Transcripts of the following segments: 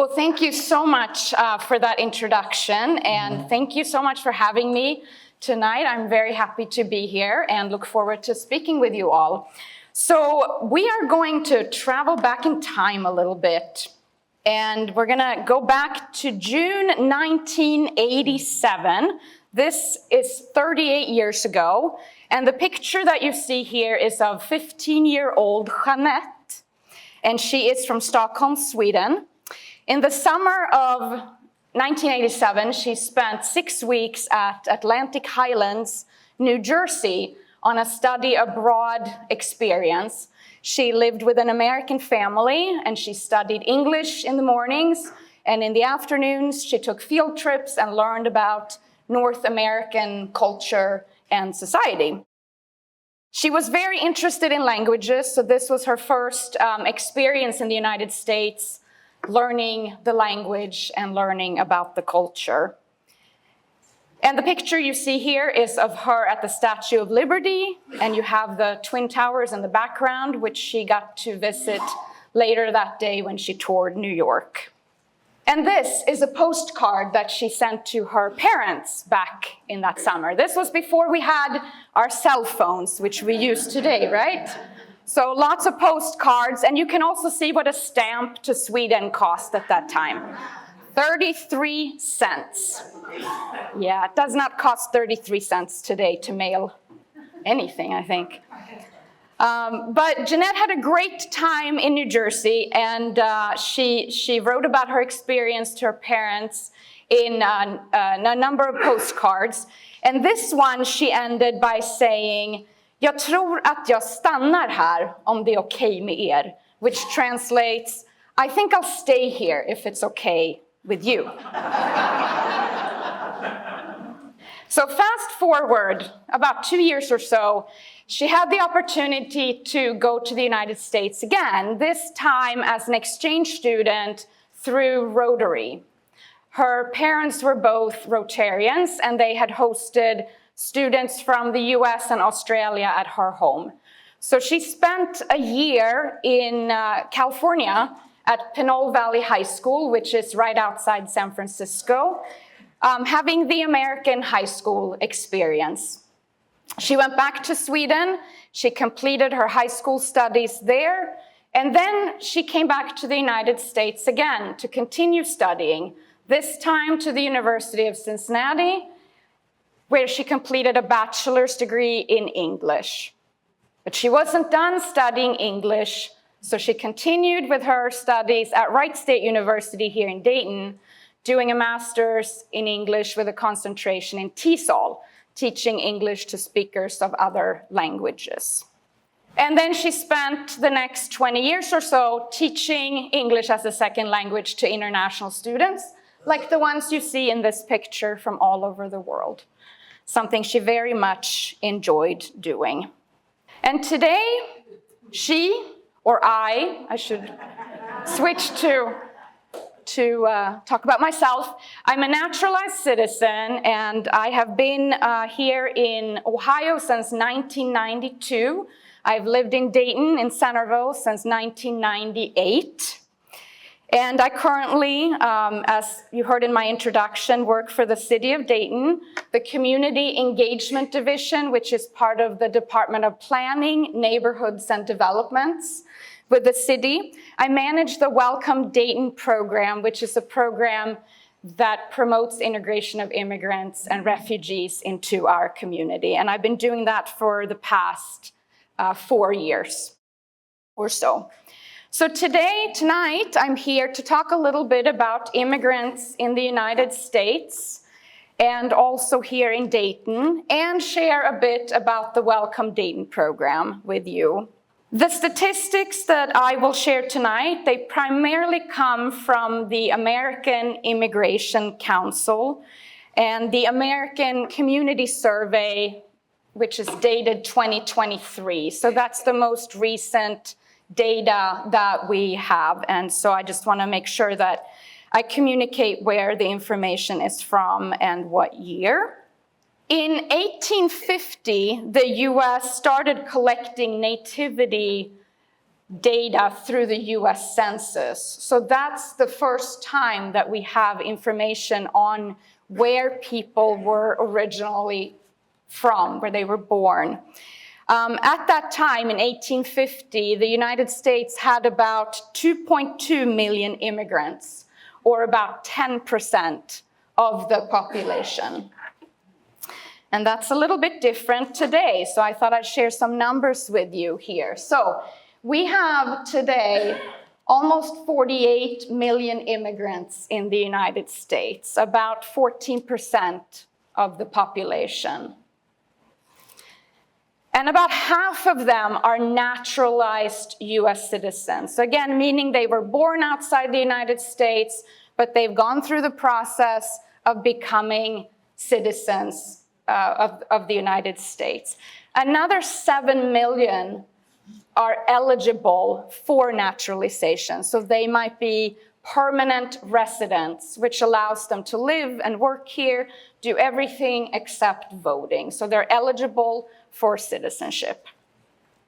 Well, thank you so much for that introduction, and thank you so much for having me tonight. I'm very happy to be here and look forward to speaking with you all. So we are going to travel back in time a little bit, and we're gonna go back to June 1987. This is 38 years ago, and the picture that you see here is of 15-year-old Jeanette, and she is from Stockholm, Sweden. In the summer of 1987, she spent 6 weeks at Atlantic Highlands, New Jersey, on a study abroad experience. She lived with an American family, and she studied English in the mornings, and in the afternoons, she took field trips and learned about North American culture and society. She was very interested in languages, so this was her first experience in the United States, learning the language and learning about the culture. And the picture you see here is of her at the Statue of Liberty, and you have the Twin Towers in the background, which she got to visit later that day when she toured New York. And this is a postcard that she sent to her parents back in that summer. This was before we had our cell phones, which we use today, right? So lots of postcards, and you can also see what a stamp to Sweden cost at that time. 33 cents. Yeah, it does not cost 33 cents today to mail anything, I think. But Jeanette had a great time in New Jersey, and she wrote about her experience to her parents in a number of postcards. And this one she ended by saying, "Jag tror att jag stannar här om det är okej med er," which translates, "I think I'll stay here if it's okay with you." So fast forward about 2 years or so, she had the opportunity to go to the United States again, this time as an exchange student through Rotary. Her parents were both Rotarians, and they had hosted students from the US and Australia at her home. So she spent a year in California at Pinole Valley High School, which is right outside San Francisco, having the American high school experience. She went back to Sweden, she completed her high school studies there, and then she came back to the United States again to continue studying, this time to the University of Cincinnati, where she completed a bachelor's degree in English. But she wasn't done studying English, so she continued with her studies at Wright State University here in Dayton, doing a master's in English with a concentration in TESOL, teaching English to speakers of other languages. And then she spent the next 20 years or so teaching English as a second language to international students, like the ones you see in this picture from all over the world, something she very much enjoyed doing. And today, I should switch to talk about myself. I'm a naturalized citizen, and I have been here in Ohio since 1992. I've lived in Dayton in Centerville since 1998. And I currently, as you heard in my introduction, work for the City of Dayton, the Community Engagement Division, which is part of the Department of Planning, Neighborhoods, and Developments with the city. I manage the Welcome Dayton program, which is a program that promotes integration of immigrants and refugees into our community. And I've been doing that for the past 4 years or so. So tonight, I'm here to talk a little bit about immigrants in the United States and also here in Dayton, and share a bit about the Welcome Dayton program with you. The statistics that I will share tonight, they primarily come from the American Immigration Council and the American Community Survey, which is dated 2023. So that's the most recent data that we have. And so I just want to make sure that I communicate where the information is from and what year. In 1850, the US started collecting nativity data through the US Census. So that's the first time that we have information on where people were originally from, where they were born. At that time, in 1850, the United States had about 2.2 million immigrants, or about 10% of the population. And that's a little bit different today, so I thought I'd share some numbers with you here. So we have today almost 48 million immigrants in the United States, about 14% of the population. And about half of them are naturalized US citizens. Again, meaning they were born outside the United States, but they've gone through the process of becoming citizens of the United States. Another 7 million are eligible for naturalization. So they might be permanent residents, which allows them to live and work here, do everything except voting. So they're eligible for citizenship.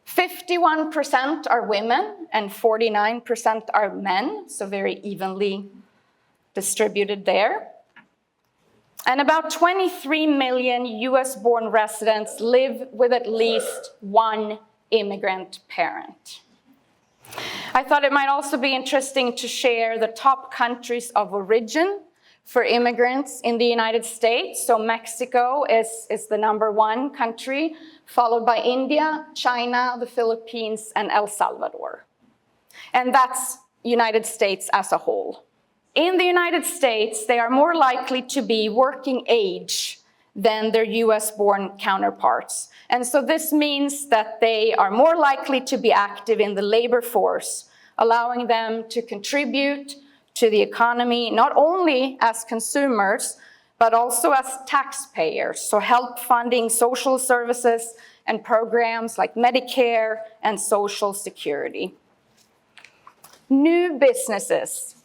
51% are women and 49% are men, so very evenly distributed there. And about 23 million US-born residents live with at least one immigrant parent. I thought it might also be interesting to share the top countries of origin for immigrants in the United States. So Mexico is the #1 country, followed by India, China, the Philippines, and El Salvador. And that's United States as a whole. In the United States, they are more likely to be working age than their US-born counterparts. And so this means that they are more likely to be active in the labor force, allowing them to contribute to the economy, not only as consumers, but also as taxpayers, so help funding social services and programs like Medicare and Social Security. New businesses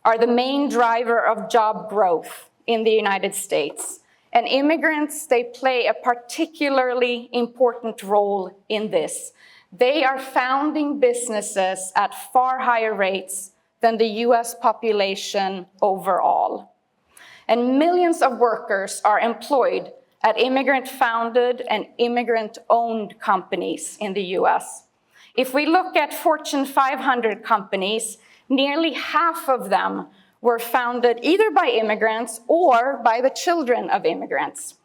are the main driver of job growth in the United States. And immigrants, they play a particularly important role in this. They are founding businesses at far higher rates than the US population overall. And millions of workers are employed at immigrant-founded and immigrant-owned companies in the US. If we look at Fortune 500 companies, nearly half of them were founded either by immigrants or by the children of immigrants.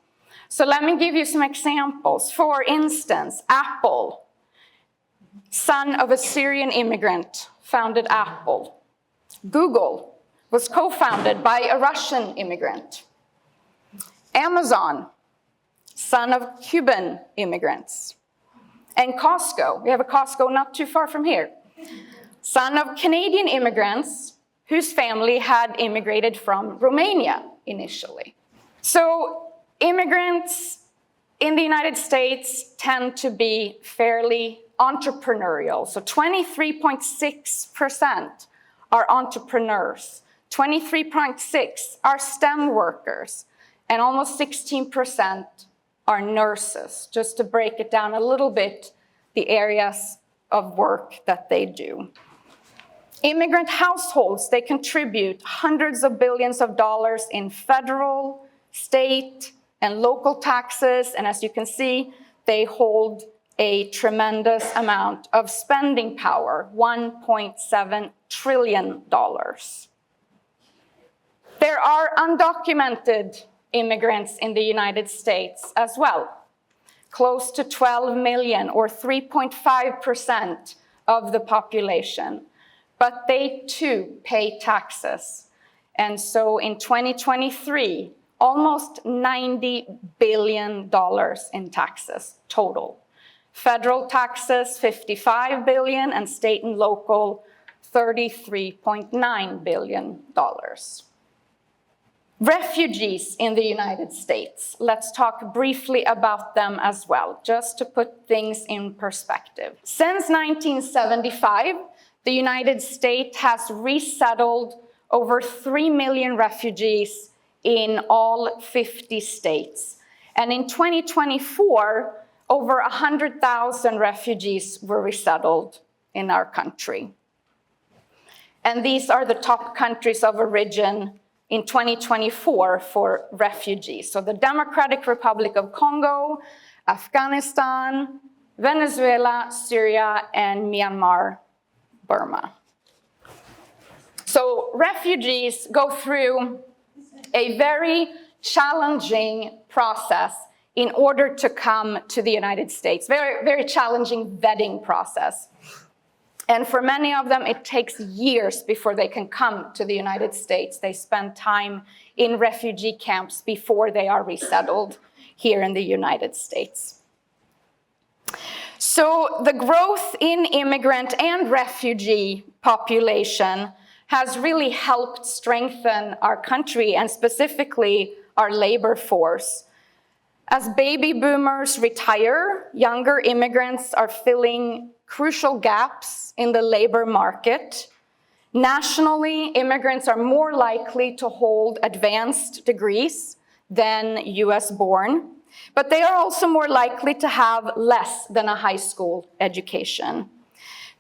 So let me give you some examples. For instance, Apple, son of a Syrian immigrant, founded Apple. Google was co-founded by a Russian immigrant. Amazon, son of Cuban immigrants. And Costco, we have a Costco not too far from here, son of Canadian immigrants whose family had immigrated from Romania initially. So immigrants in the United States tend to be fairly entrepreneurial. So 23.6% are entrepreneurs, 23.6% are STEM workers, and almost 16% are nurses, just to break it down a little bit, the areas of work that they do. Immigrant households, they contribute hundreds of billions of dollars in federal, state, and local taxes, and as you can see, they hold a tremendous amount of spending power, $1.7 trillion. There are undocumented immigrants in the United States as well, close to 12 million or 3.5% of the population. But they too pay taxes. And so in 2023, almost $90 billion in taxes total. Federal taxes, $55 billion, and state and local, $33.9 billion. Refugees in the United States. Let's talk briefly about them as well, just to put things in perspective. Since 1975, the United States has resettled over 3 million refugees in all 50 states. And in 2024, over 100,000 refugees were resettled in our country. And these are the top countries of origin in 2024 for refugees. So the Democratic Republic of Congo, Afghanistan, Venezuela, Syria, and Myanmar, Burma. So refugees go through a very challenging process in order to come to the United States. Very, very challenging vetting process. And for many of them, it takes years before they can come to the United States. They spend time in refugee camps before they are resettled here in the United States. So the growth in immigrant and refugee population has really helped strengthen our country and specifically our labor force. As baby boomers retire, younger immigrants are filling crucial gaps in the labor market. Nationally, immigrants are more likely to hold advanced degrees than US-born, but they are also more likely to have less than a high school education.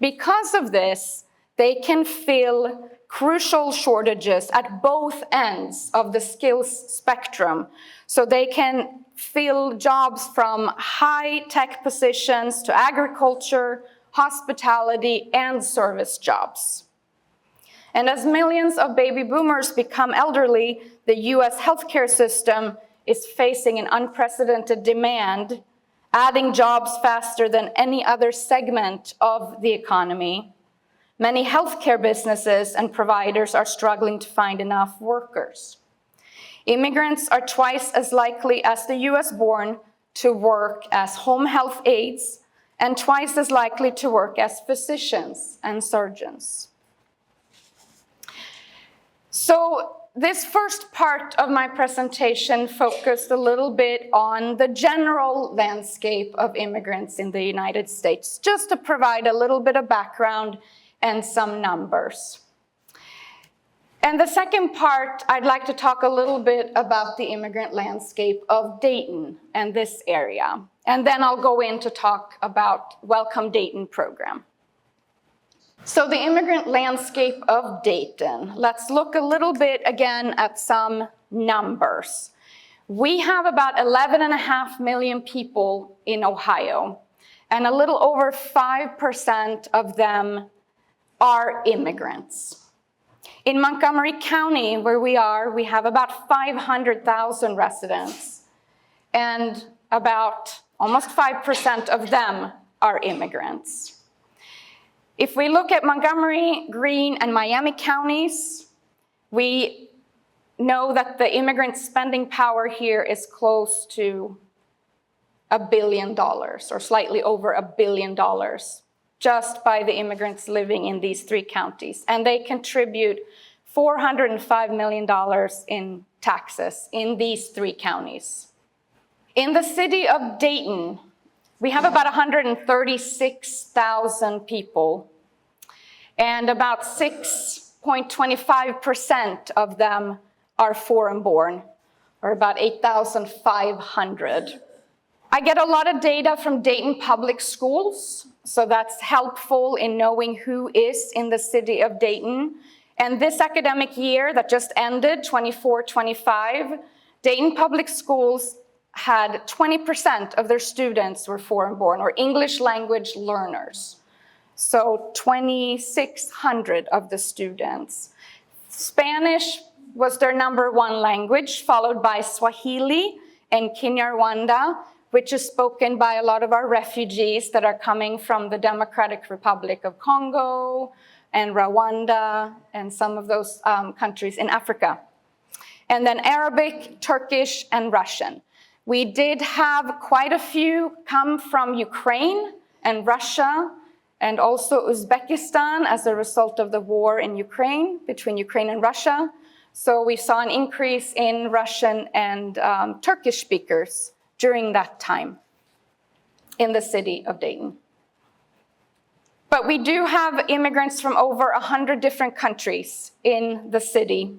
Because of this, they can fill crucial shortages at both ends of the skills spectrum. So they can fill jobs from high-tech positions to agriculture, hospitality, and service jobs. And as millions of baby boomers become elderly, the US healthcare system is facing an unprecedented demand, adding jobs faster than any other segment of the economy. Many healthcare businesses and providers are struggling to find enough workers. Immigrants are twice as likely as the US-born to work as home health aides and twice as likely to work as physicians and surgeons. So this first part of my presentation focused a little bit on the general landscape of immigrants in the United States, just to provide a little bit of background and some numbers. And the second part, I'd like to talk a little bit about the immigrant landscape of Dayton and this area. And then I'll go in to talk about Welcome Dayton program. So the immigrant landscape of Dayton. Let's look a little bit again at some numbers. We have about 11.5 million people in Ohio, and a little over 5% of them are immigrants. In Montgomery County, where we are, we have about 500,000 residents, and about almost 5% of them are immigrants. If we look at Montgomery, Greene, and Miami counties, we know that the immigrant spending power here is close to $1 billion, or slightly over $1 billion, just by the immigrants living in these three counties. And they contribute $405 million in taxes in these three counties. In the city of Dayton, we have about 136,000 people, and about 6.25% of them are foreign-born, or about 8,500. I get a lot of data from Dayton Public Schools, so that's helpful in knowing who is in the city of Dayton. And this academic year that just ended, 24-25, Dayton Public Schools had 20% of their students were foreign-born or English language learners. So 2,600 of the students. Spanish was their #1 language, followed by Swahili and Kinyarwanda, which is spoken by a lot of our refugees that are coming from the Democratic Republic of Congo and Rwanda and some of those countries in Africa. And then Arabic, Turkish, and Russian. We did have quite a few come from Ukraine and Russia and also Uzbekistan as a result of the war in Ukraine, between Ukraine and Russia. So we saw an increase in Russian and Turkish speakers during that time in the city of Dayton. But we do have immigrants from over 100 different countries in the city.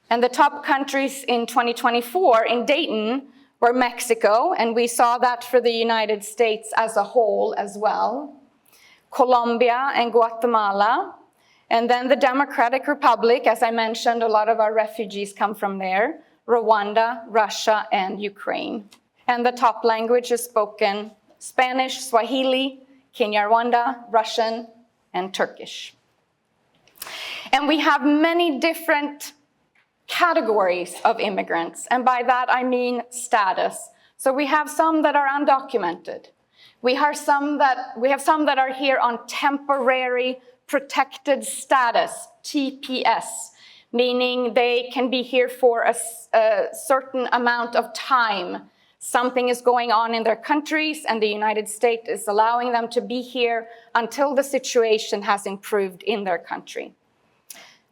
And the top countries in 2024 in Dayton were Mexico, and we saw that for the United States as a whole as well. Colombia and Guatemala, and then the Democratic Republic. As I mentioned, a lot of our refugees come from there, Rwanda, Russia, and Ukraine. And the top language is spoken Spanish, Swahili, Kinyarwanda, Russian, and Turkish. And we have many different categories of immigrants, and by that I mean status. So we have some that are undocumented. We have some that are here on temporary protected status, TPS, meaning they can be here for a certain amount of time. Something is going on in their countries, and the United States is allowing them to be here until the situation has improved in their country.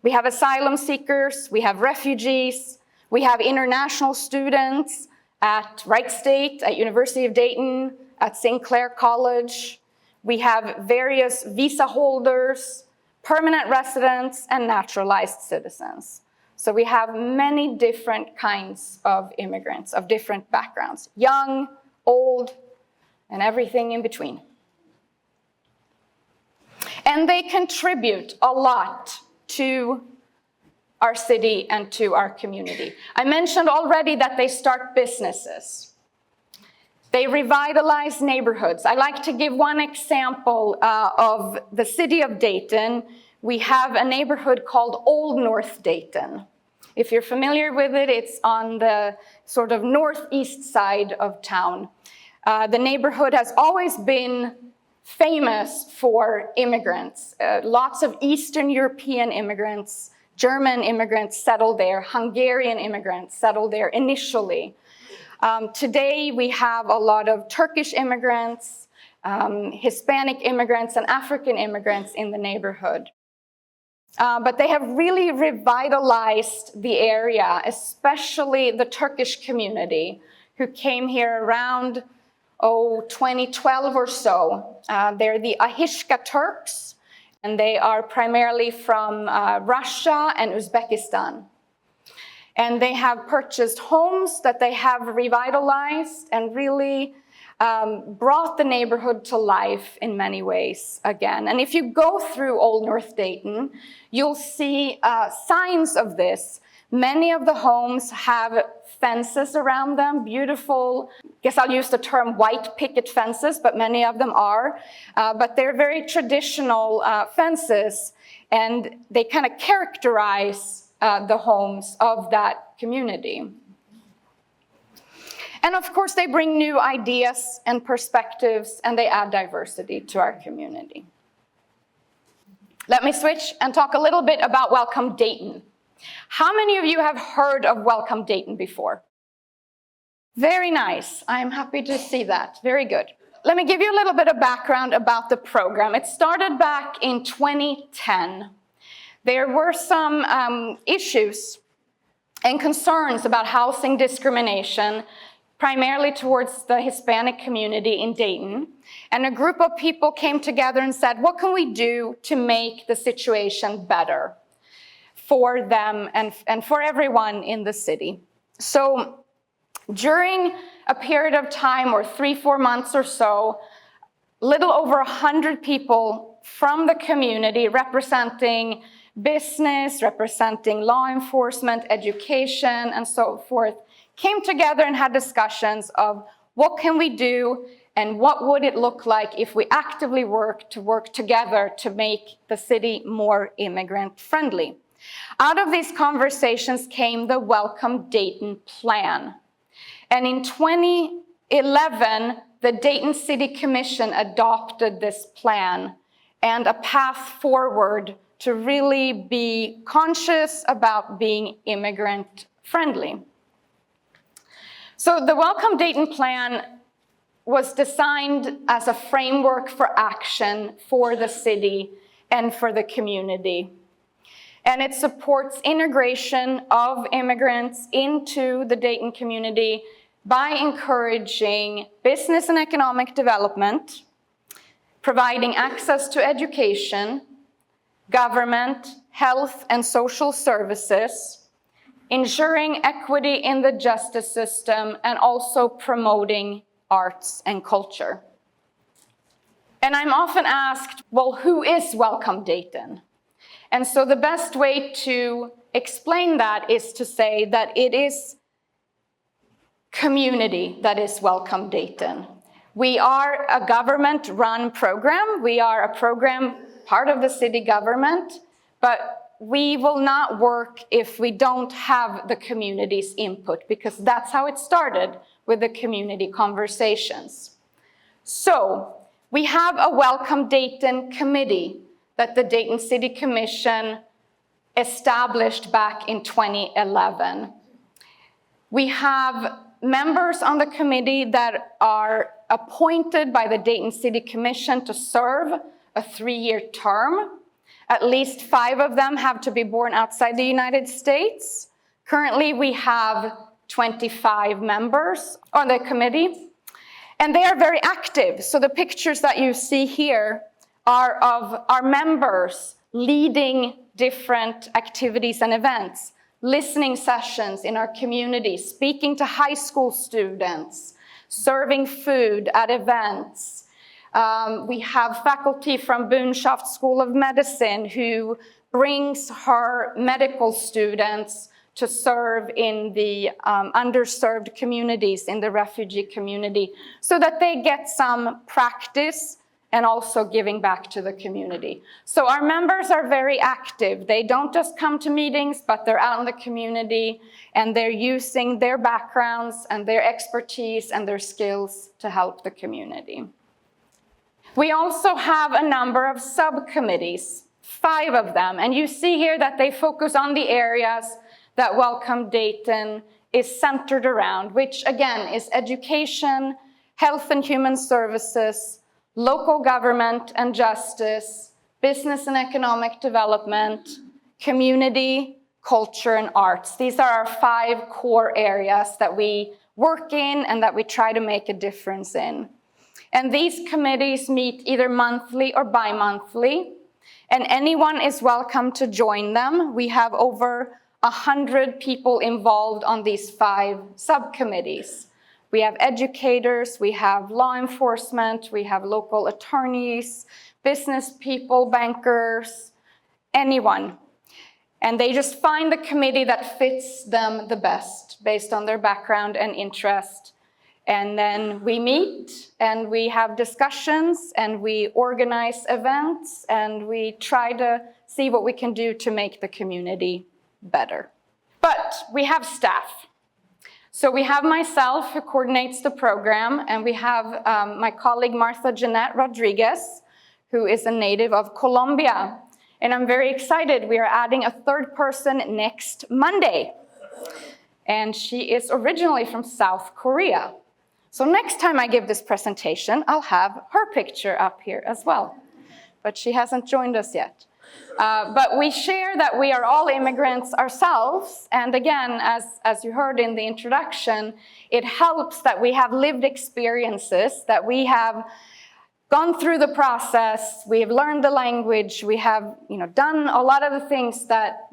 We have asylum seekers, we have refugees, we have international students at Wright State, at University of Dayton, at St. Clair College. We have various visa holders, permanent residents, and naturalized citizens. So we have many different kinds of immigrants of different backgrounds, young, old, and everything in between. And they contribute a lot to our city and to our community. I mentioned already that they start businesses. They revitalize neighborhoods. I like to give one example of the city of Dayton. We have a neighborhood called Old North Dayton. If you're familiar with it, it's on the sort of northeast side of town. The neighborhood has always been famous for immigrants. Lots of Eastern European immigrants, German immigrants settled there, Hungarian immigrants settled there initially. Today we have a lot of Turkish immigrants, Hispanic immigrants, and African immigrants in the neighborhood. But they have really revitalized the area, especially the Turkish community who came here around 2012 or so. They're the Ahishka Turks, and they are primarily from Russia and Uzbekistan. And they have purchased homes that they have revitalized and really brought the neighborhood to life in many ways again. And if you go through Old North Dayton, you'll see signs of this. Many of the homes have fences around them, beautiful, I guess I'll use the term white picket fences, but many of them are. But they're very traditional fences, and they kind of characterize the homes of that community. And of course, they bring new ideas and perspectives, and they add diversity to our community. Let me switch and talk a little bit about Welcome Dayton. How many of you have heard of Welcome Dayton before? Very nice. I'm happy to see that. Very good. Let me give you a little bit of background about the program. It started back in 2010. There were some issues and concerns about housing discrimination, primarily towards the Hispanic community in Dayton. And a group of people came together and said, what can we do to make the situation better for them and for everyone in the city? So during a period of time, or 3-4 months or so, little over 100 people from the community representing business, representing law enforcement, education, and so forth, came together and had discussions of what can we do and what would it look like if we actively work together to make the city more immigrant friendly. Out of these conversations came the Welcome Dayton plan. And in 2011, the Dayton City Commission adopted this plan and a path forward to really be conscious about being immigrant friendly. So the Welcome Dayton plan was designed as a framework for action for the city and for the community. And it supports integration of immigrants into the Dayton community by encouraging business and economic development, providing access to education, government, health, and social services, ensuring equity in the justice system, and also promoting arts and culture. And I'm often asked, well, who is Welcome Dayton? And so the best way to explain that is to say that it is community that is Welcome Dayton. We are a government-run program. We are a program part of the city government, but we will not work if we don't have the community's input, because that's how it started, with the community conversations. So we have a Welcome Dayton committee that the Dayton City Commission established back in 2011. We have members on the committee that are appointed by the Dayton City Commission to serve a 3-year term. At least 5 of them have to be born outside the United States. Currently, we have 25 members on the committee, and they are very active. So the pictures that you see here are of our members leading different activities and events, listening sessions in our community, speaking to high school students, serving food at events. We have faculty from Boonshaft School of Medicine who brings her medical students to serve in the underserved communities, in the refugee community, so that they get some practice and also giving back to the community. So our members are very active. They don't just come to meetings, but they're out in the community, and they're using their backgrounds and their expertise and their skills to help the community. We also have a number of subcommittees, 5 of them, and you see here that they focus on the areas that Welcome Dayton is centered around, which again is education, health and human services, local government and justice, business and economic development, community, culture, and arts. These are our 5 core areas that we work in and that we try to make a difference in. And these committees meet either monthly or bi-monthly, and anyone is welcome to join them. We have over 100 people involved on these 5 subcommittees. We have educators, we have law enforcement, we have local attorneys, business people, bankers, anyone. And they just find the committee that fits them the best based on their background and interest. And then we meet and we have discussions and we organize events and we try to see what we can do to make the community better. But we have staff. So we have myself, who coordinates the program, and we have my colleague Martha Jeanette Rodriguez, who is a native of Colombia. And I'm very excited. We are adding a 3rd person next Monday. And she is originally from South Korea. So next time I give this presentation, I'll have her picture up here as well. But she hasn't joined us yet. But we share that we are all immigrants ourselves. And again, as you heard in the introduction, it helps that we have lived experiences, that we have gone through the process, we have learned the language, we have done a lot of the things that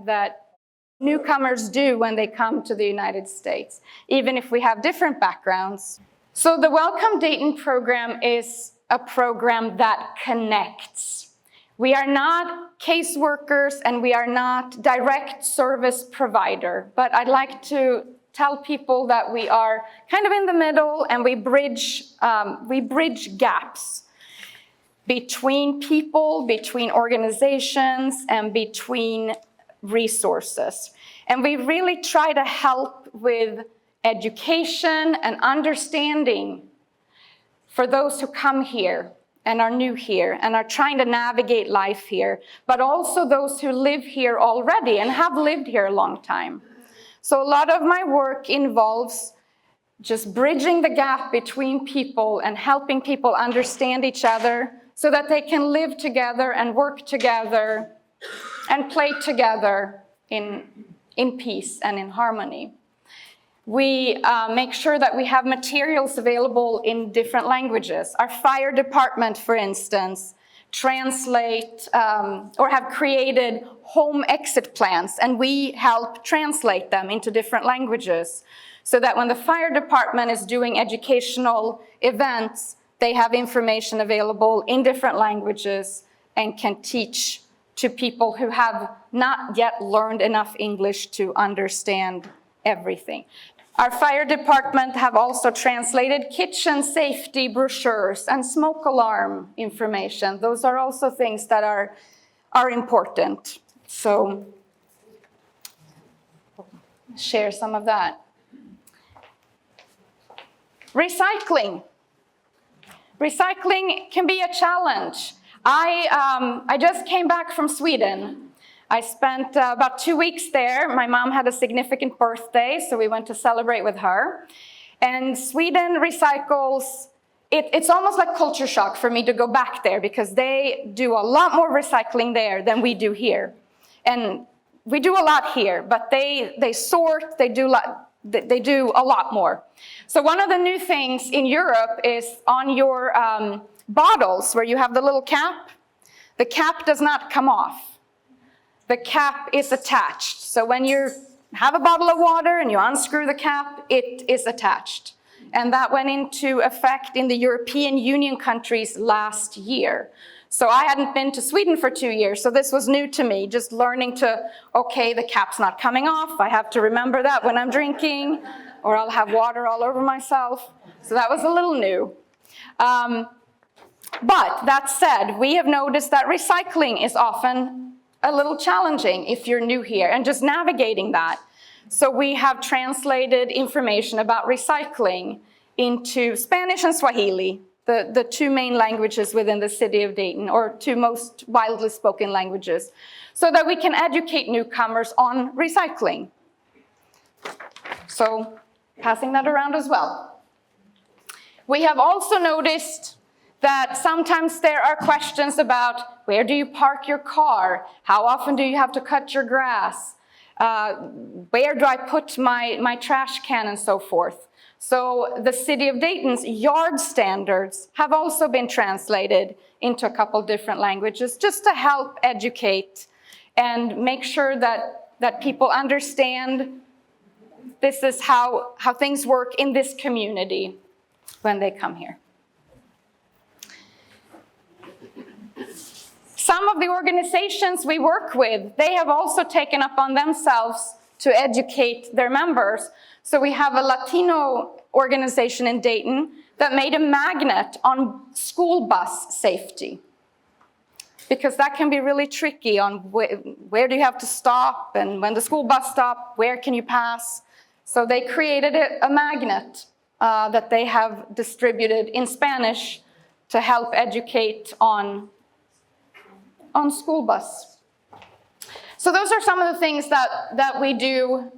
newcomers do when they come to the United States, even if we have different backgrounds. So the Welcome Dayton program is a program that connects. We are not caseworkers and we are not direct service provider, but I'd like to tell people that we are kind of in the middle and we bridge gaps between people, between organizations, and between resources. And we really try to help with education and understanding for those who come here and are new here and are trying to navigate life here, but also those who live here already and have lived here a long time. So a lot of my work involves just bridging the gap between people and helping people understand each other so that they can live together and work together and play together in peace and in harmony. We make sure that we have materials available in different languages. Our fire department, for instance, translate or have created home exit plans, and we help translate them into different languages so that when the fire department is doing educational events, They have information available in different languages and can teach to people who have not yet learned enough English to understand everything. Our fire department have also translated kitchen safety brochures and smoke alarm information. Those are also things that are important. So, share some of that. Recycling. Recycling can be a challenge. I just came back from Sweden. I spent about 2 weeks there. My mom had a significant birthday, so we went to celebrate with her. And Sweden recycles, it's almost like culture shock for me to go back there because they do a lot more recycling there than we do here. And we do a lot here, but they sort, they do a lot more. So one of the new things in Europe is on your bottles where you have the little cap, the cap does not come off. The cap is attached. So when you have a bottle of water and you unscrew the cap, it is attached. And that went into effect in the European Union countries last year. So I hadn't been to Sweden for 2 years, so this was new to me, just learning to, okay, the cap's not coming off. I have to remember that when I'm drinking, or I'll have water all over myself. So that was a little new. But that said, we have noticed that recycling is often a little challenging if you're new here and just navigating that. So we have translated information about recycling into Spanish and Swahili, the two main languages within the city of Dayton, or two most widely spoken languages, so that we can educate newcomers on recycling. So passing that around as well. We have also noticed that sometimes there are questions about where do you park your car? How often do you have to cut your grass? Where do I put my trash can and so forth? So the City of Dayton's yard standards have also been translated into a couple different languages just to help educate and make sure that people understand this is how things work in this community when they come here. Some of the organizations we work with, they have also taken up on themselves to educate their members. So we have a Latino organization in Dayton that made a magnet on school bus safety, because that can be really tricky on where do you have to stop, and when the school bus stops, where can you pass? So they created a magnet that they have distributed in Spanish to help educate on school bus. So those are some of the things that we do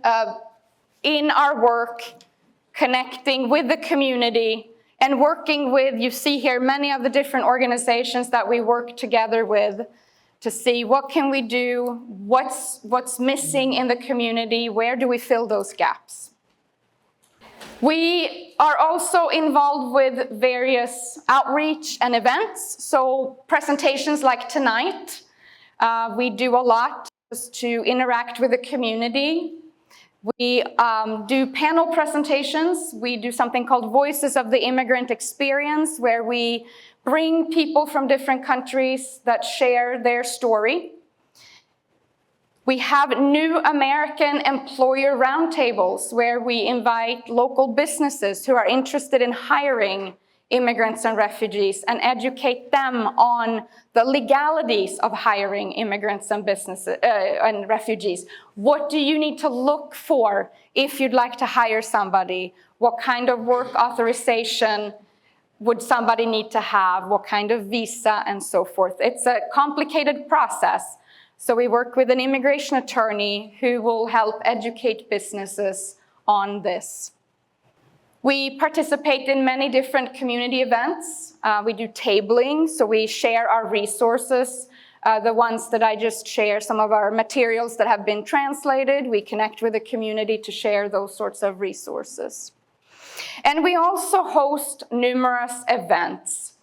in our work, connecting with the community and working with, you see here, many of the different organizations that we work together with to see what can we do, what's missing in the community, where do we fill those gaps. We are also involved with various outreach and events. So presentations like tonight, we do a lot to interact with the community. We do panel presentations. We do something called Voices of the Immigrant Experience, where we bring people from different countries that share their story. We have new American employer roundtables where we invite local businesses who are interested in hiring immigrants and refugees and educate them on the legalities of hiring immigrants and businesses and refugees. What do you need to look for if you'd like to hire somebody? What kind of work authorization would somebody need to have? What kind of visa and so forth? It's a complicated process. So we work with an immigration attorney who will help educate businesses on this. We participate in many different community events. We do tabling, so we share our resources. The ones that I just share, some of our materials that have been translated, we connect with the community to share those sorts of resources. And we also host numerous events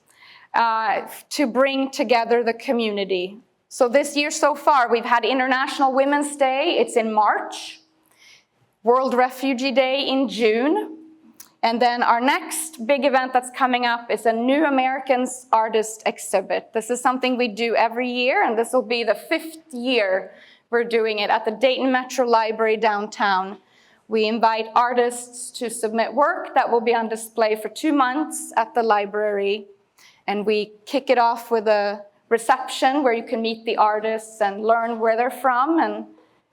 to bring together the community. So this year so far, we've had International Women's Day, it's in March. World Refugee Day in June. And then our next big event that's coming up is a New Americans Artist Exhibit. This is something we do every year, and this will be the 5th year we're doing it at the Dayton Metro Library downtown. We invite artists to submit work that will be on display for 2 months at the library. And we kick it off with a reception where you can meet the artists and learn where they're from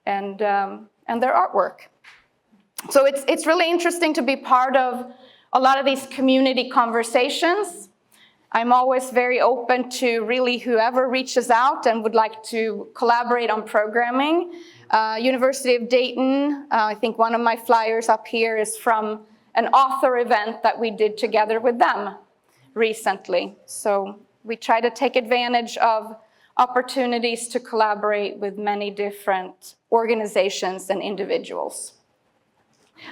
and their artwork. So it's really interesting to be part of a lot of these community conversations. I'm always very open to really whoever reaches out and would like to collaborate on programming. University of Dayton, I think one of my flyers up here is from an author event that we did together with them recently. So we try to take advantage of opportunities to collaborate with many different organizations and individuals.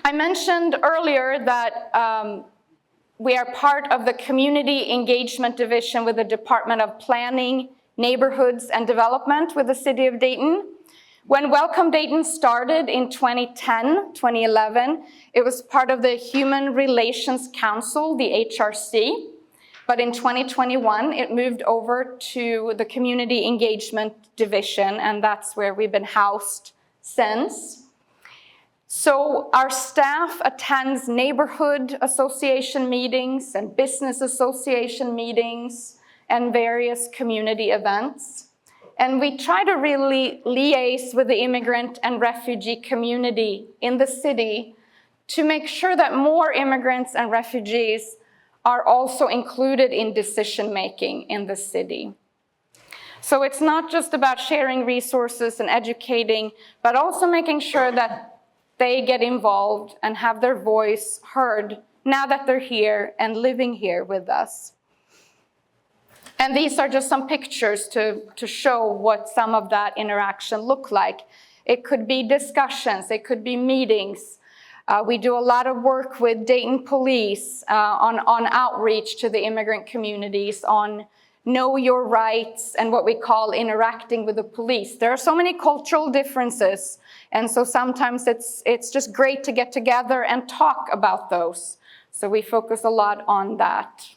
I mentioned earlier that we are part of the Community Engagement Division with the Department of Planning, Neighborhoods, and Development with the City of Dayton. When Welcome Dayton started in 2010, 2011, it was part of the Human Relations Council, the HRC. But in 2021, it moved over to the Community Engagement Division, and that's where we've been housed since. So our staff attends neighborhood association meetings and business association meetings and various community events. And we try to really liaise with the immigrant and refugee community in the city to make sure that more immigrants and refugees are also included in decision-making in the city. So it's not just about sharing resources and educating, but also making sure that they get involved and have their voice heard now that they're here and living here with us. And these are just some pictures to show what some of that interaction look like. It could be discussions, it could be meetings. We do a lot of work with Dayton Police on outreach to the immigrant communities, on know your rights and what we call interacting with the police. There are so many cultural differences, and so sometimes it's just great to get together and talk about those. So we focus a lot on that.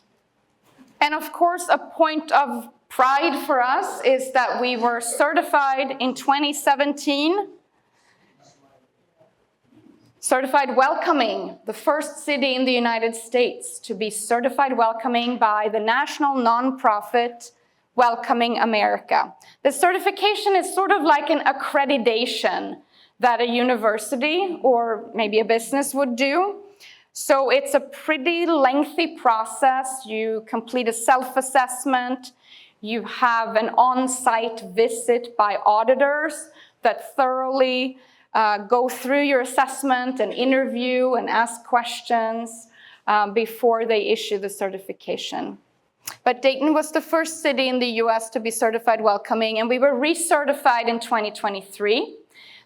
And of course, a point of pride for us is that we were certified in 2017, certified welcoming, the first city in the United States to be certified welcoming by the national nonprofit Welcoming America. The certification is sort of like an accreditation that a university or maybe a business would do. So it's a pretty lengthy process. You complete a self-assessment. You have an on-site visit by auditors that thoroughly go through your assessment and interview and ask questions before they issue the certification. But Dayton was the first city in the US to be certified welcoming, and we were recertified in 2023.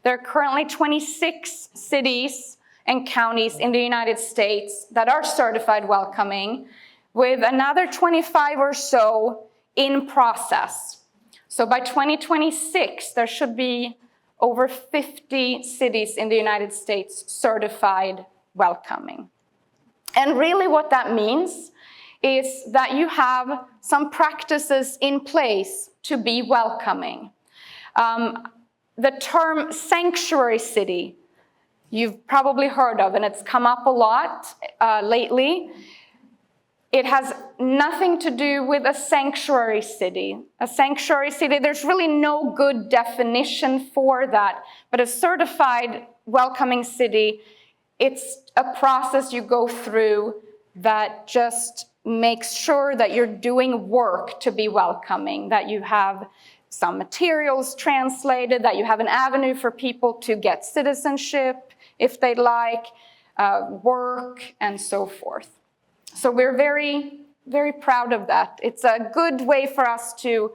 There are currently 26 cities and counties in the United States that are certified welcoming, with another 25 or so in process. So by 2026, there should be over 50 cities in the United States certified welcoming. And really what that means is that you have some practices in place to be welcoming. The term sanctuary city, you've probably heard of, and it's come up a lot lately. It has nothing to do with a sanctuary city. A sanctuary city, there's really no good definition for that, but a certified welcoming city, it's a process you go through that just makes sure that you're doing work to be welcoming, that you have some materials translated, that you have an avenue for people to get citizenship if they'd like, work, and so forth. So we're very, very proud of that. It's a good way for us to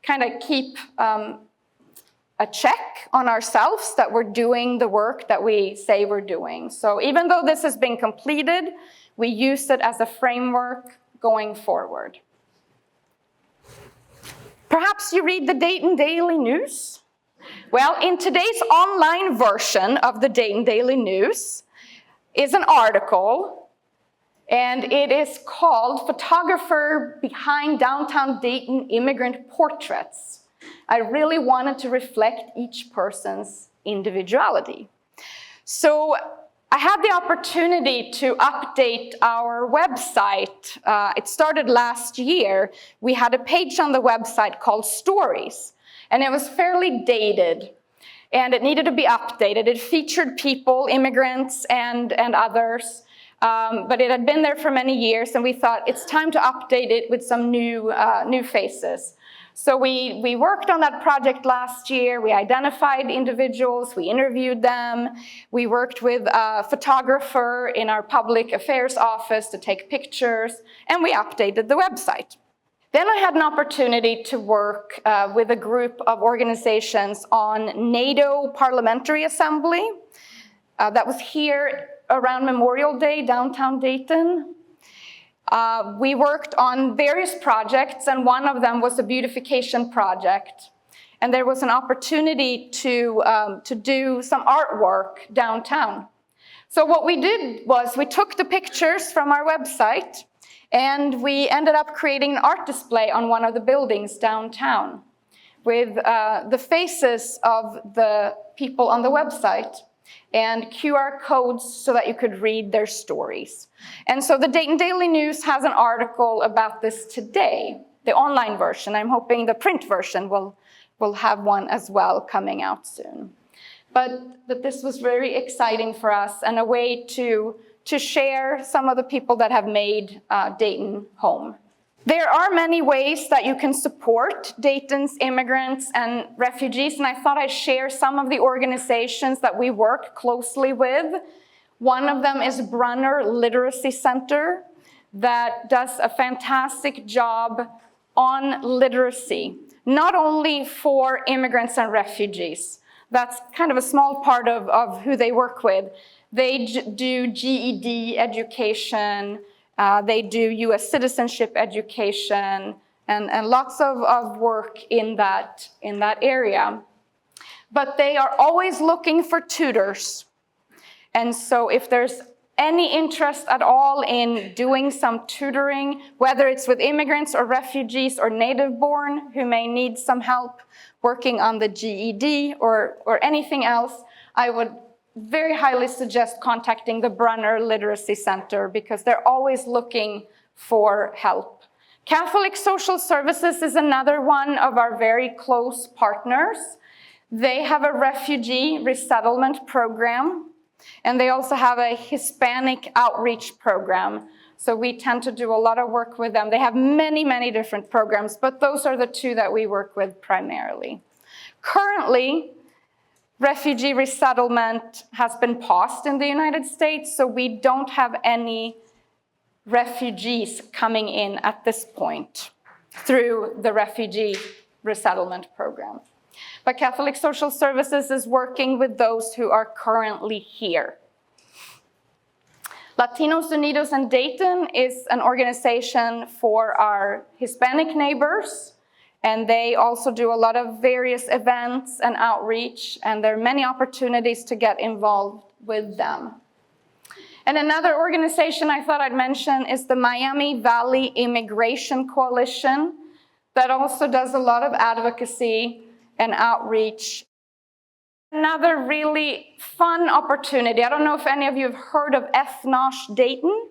kind of keep a check on ourselves that we're doing the work that we say we're doing. So even though this has been completed, we use it as a framework going forward. Perhaps you read the Dayton Daily News? Well, in today's online version of the Dayton Daily News is an article And it is called Photographer Behind Downtown Dayton Immigrant Portraits. I really wanted to reflect each person's individuality. So I had the opportunity to update our website. It started last year. We had a page on the website called Stories, and it was fairly dated, and it needed to be updated. It featured people, immigrants and others, but it had been there for many years, and we thought it's time to update it with some new faces. So we worked on that project last year. We identified individuals, we interviewed them, we worked with a photographer in our public affairs office to take pictures, and we updated the website. Then I had an opportunity to work with a group of organizations on NATO Parliamentary Assembly. That was here around Memorial Day, downtown Dayton. We worked on various projects, and one of them was a beautification project. And there was an opportunity to do some artwork downtown. So what we did was we took the pictures from our website, and we ended up creating an art display on one of the buildings downtown with the faces of the people on the website and QR codes so that you could read their stories. And so the Dayton Daily News has an article about this today, the online version. I'm hoping the print version will have one as well coming out soon. But this was very exciting for us and a way to share some of the people that have made Dayton home. There are many ways that you can support Dayton's immigrants and refugees, and I thought I'd share some of the organizations that we work closely with. One of them is Brunner Literacy Center that does a fantastic job on literacy, not only for immigrants and refugees. That's kind of a small part of who they work with. They do GED education, they do US citizenship education, and lots of work in that area. But they are always looking for tutors. And so if there's any interest at all in doing some tutoring, whether it's with immigrants or refugees or native-born who may need some help working on the GED or anything else, I would very highly suggest contacting the Brunner Literacy Center because they're always looking for help. Catholic Social Services is another one of our very close partners. They have a refugee resettlement program, and they also have a Hispanic outreach program. So we tend to do a lot of work with them. They have many, many different programs, but those are the two that we work with primarily. Currently, refugee resettlement has been paused in the United States, so we don't have any refugees coming in at this point through the refugee resettlement program. But Catholic Social Services is working with those who are currently here. Latinos Unidos in Dayton is an organization for our Hispanic neighbors, and they also do a lot of various events and outreach, and there are many opportunities to get involved with them. And another organization I thought I'd mention is the Miami Valley Immigration Coalition that also does a lot of advocacy and outreach. Another really fun opportunity, I don't know if any of you have heard of Ethnosh Dayton.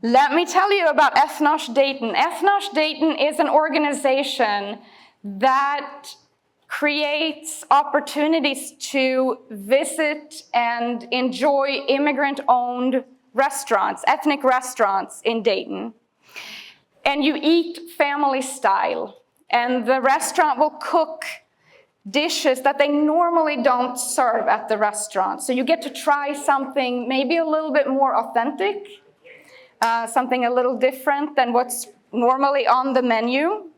Let me tell you about Ethnosh Dayton. Ethnosh Dayton is an organization that creates opportunities to visit and enjoy immigrant-owned restaurants, ethnic restaurants in Dayton. And you eat family style, and the restaurant will cook dishes that they normally don't serve at the restaurant. So you get to try something maybe a little bit more authentic, something a little different than what's normally on the menu.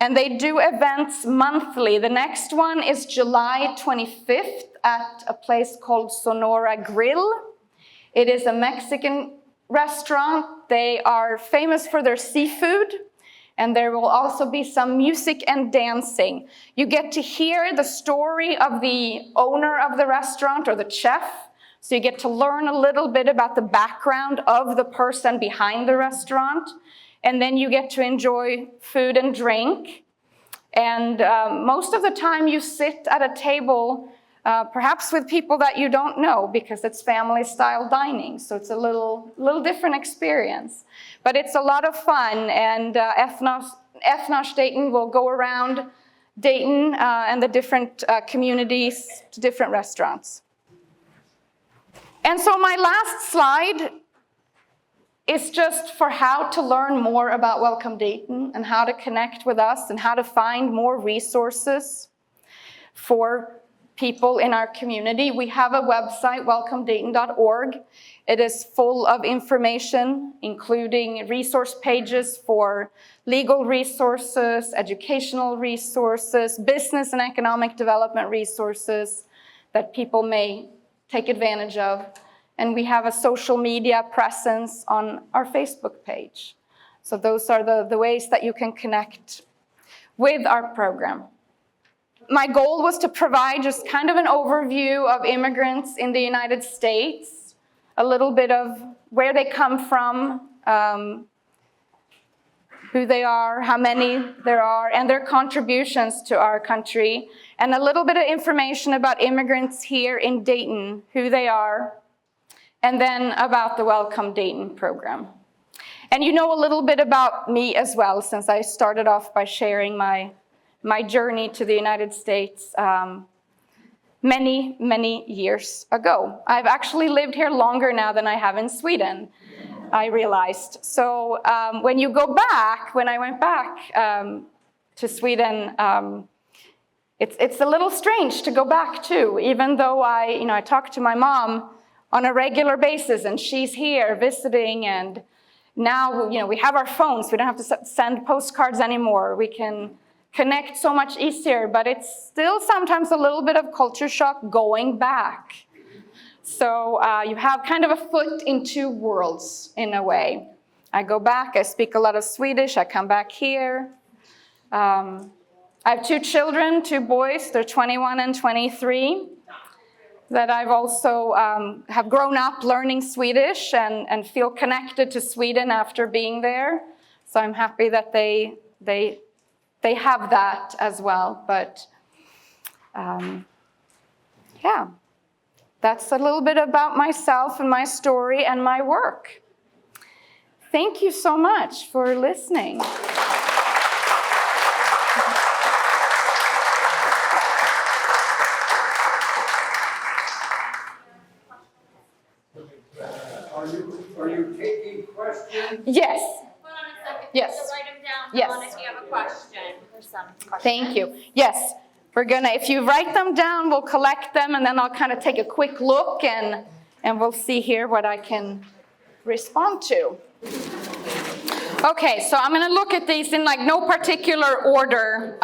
And they do events monthly. The next one is July 25th at a place called Sonora Grill. It is a Mexican restaurant. They are famous for their seafood, and there will also be some music and dancing. You get to hear the story of the owner of the restaurant or the chef So you get to learn a little bit about the background of the person behind the restaurant. And then you get to enjoy food and drink. And most of the time you sit at a table, perhaps with people that you don't know, because it's family-style dining. So it's a little different experience. But it's a lot of fun, and Ethnos Dayton will go around Dayton and the different communities to different restaurants. And so my last slide is just for how to learn more about Welcome Dayton and how to connect with us and how to find more resources for people in our community. We have a website, welcomedayton.org. It is full of information, including resource pages for legal resources, educational resources, business and economic development resources that people may take advantage of. And we have a social media presence on our Facebook page. So those are the ways that you can connect with our program. My goal was to provide just kind of an overview of immigrants in the United States, a little bit of where they come from, who they are, how many there are, and their contributions to our country, and a little bit of information about immigrants here in Dayton, who they are, and then about the Welcome Dayton program. And you know a little bit about me as well, since I started off by sharing my journey to the United States many, many years ago. I've actually lived here longer now than I have in Sweden, I realized. So when I went back to Sweden, it's a little strange to go back to, even though I talk to my mom on a regular basis, and she's here visiting, and now we have our phones. We don't have to send postcards anymore. We can connect so much easier, but it's still sometimes a little bit of culture shock going back. So you have kind of a foot in two worlds in a way. I go back, I speak a lot of Swedish, I come back here. I have two children, two boys, they're 21 and 23, that I've also have grown up learning Swedish and feel connected to Sweden after being there. So I'm happy that they have that as well. But yeah, that's a little bit about myself and my story and my work. Thank you so much for listening. Are you taking questions? Yes. Hold on a second. Yes. So write them down, Yes. Dawn, if you have a question. There's some questions. Thank you. Yes, if you write them down, we'll collect them, and then I'll kind of take a quick look, and we'll see here what I can respond to. Okay, so I'm going to look at these in no particular order.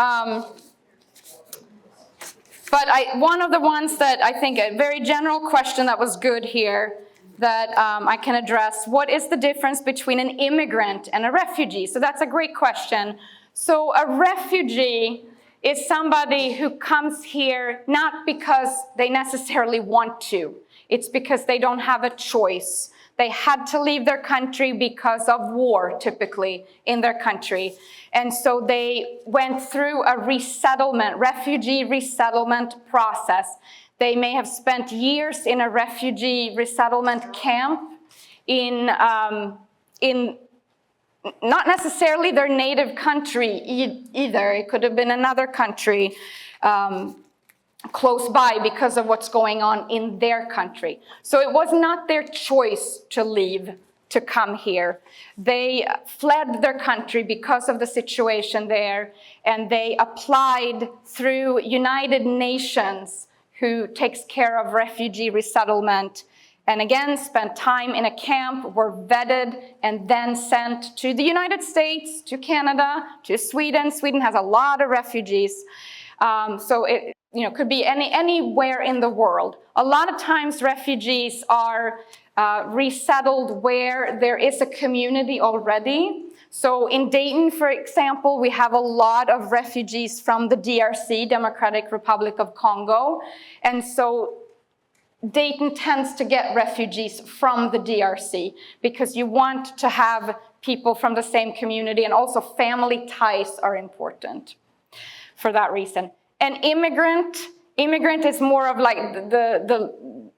But one of the ones that I think a very general question that was good here that I can address, what is the difference between an immigrant and a refugee? So that's a great question. So a refugee is somebody who comes here not because they necessarily want to. It's because they don't have a choice. They had to leave their country because of war, typically, in their country. And so they went through a refugee resettlement process. They may have spent years in a refugee resettlement camp in not necessarily their native country either. It could have been another country close by because of what's going on in their country. So it was not their choice to leave, to come here. They fled their country because of the situation there, and they applied through United Nations, who takes care of refugee resettlement, and again spent time in a camp, were vetted, and then sent to the United States, to Canada, to Sweden. Sweden has a lot of refugees. So it could be anywhere in the world. A lot of times refugees are resettled where there is a community already. So in Dayton, for example, we have a lot of refugees from the DRC, Democratic Republic of Congo. And so Dayton tends to get refugees from the DRC because you want to have people from the same community, and also family ties are important for that reason. And immigrant is more of like the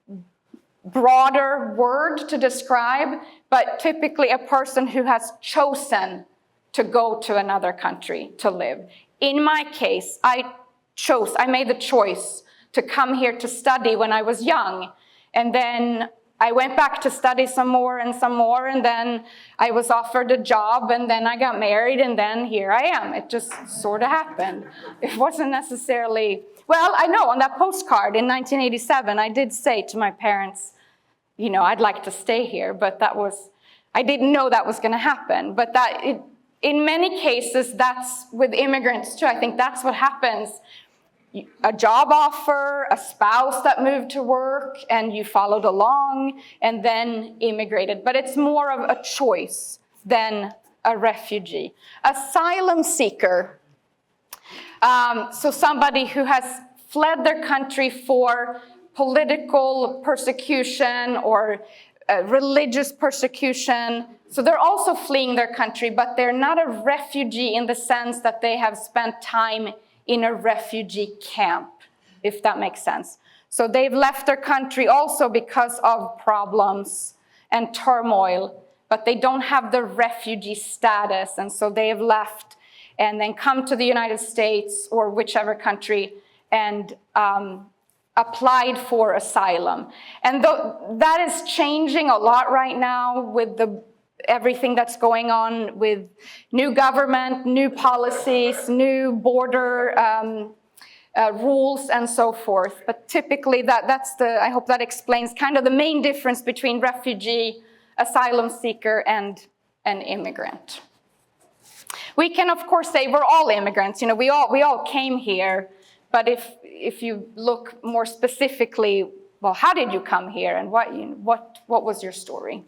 broader word to describe, but typically a person who has chosen to go to another country to live. In my case, I made the choice to come here to study when I was young. And then I went back to study some more, and then I was offered a job, and then I got married, and then here I am. It just sort of happened. It wasn't necessarily, well, I know on that postcard in 1987, I did say to my parents, you know, I'd like to stay here, but I didn't know that was gonna happen. But in many cases, that's with immigrants too. I think that's what happens. A job offer, a spouse that moved to work, and you followed along and then immigrated. But it's more of a choice than a refugee. Asylum seeker, so somebody who has fled their country for political persecution or religious persecution. So they're also fleeing their country, but they're not a refugee in the sense that they have spent time in a refugee camp, if that makes sense. So they've left their country also because of problems and turmoil, but they don't have the refugee status, and so they have left and then come to the United States or whichever country and applied for asylum. And that is changing a lot right now with everything that's going on with new government, new policies, new border rules, and so forth. But typically, I hope that explains kind of the main difference between refugee, asylum seeker, and an immigrant. We can, of course, say we're all immigrants. You know, we all came here. But if you look more specifically, well, how did you come here, and what was your story?